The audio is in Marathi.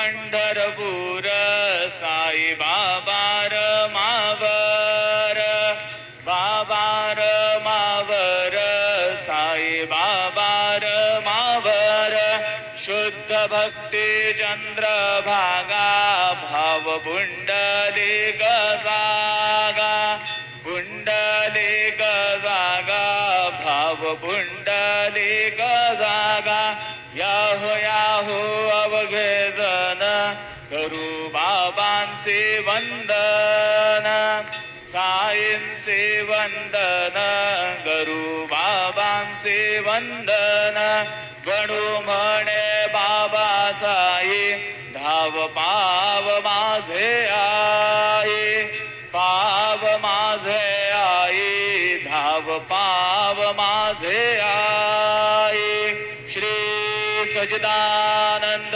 पंढरपूर साई बाबार मावर बाबार मावर साई बाबार मावर शुद्ध भक्ती चंद्रभागा भाव पुंडलिक जागा पुंडलिक जागा भाव पुंडलिक जागा याहो याहो अवघे जन करू बाबांचे वंदन साईंचे वंदन करू बाबांचे वंदन गणू म्हणे बाबा साई धाव पाव माझे आई पाव माझे आई धाव पाव माझे आई श्री सजदानंद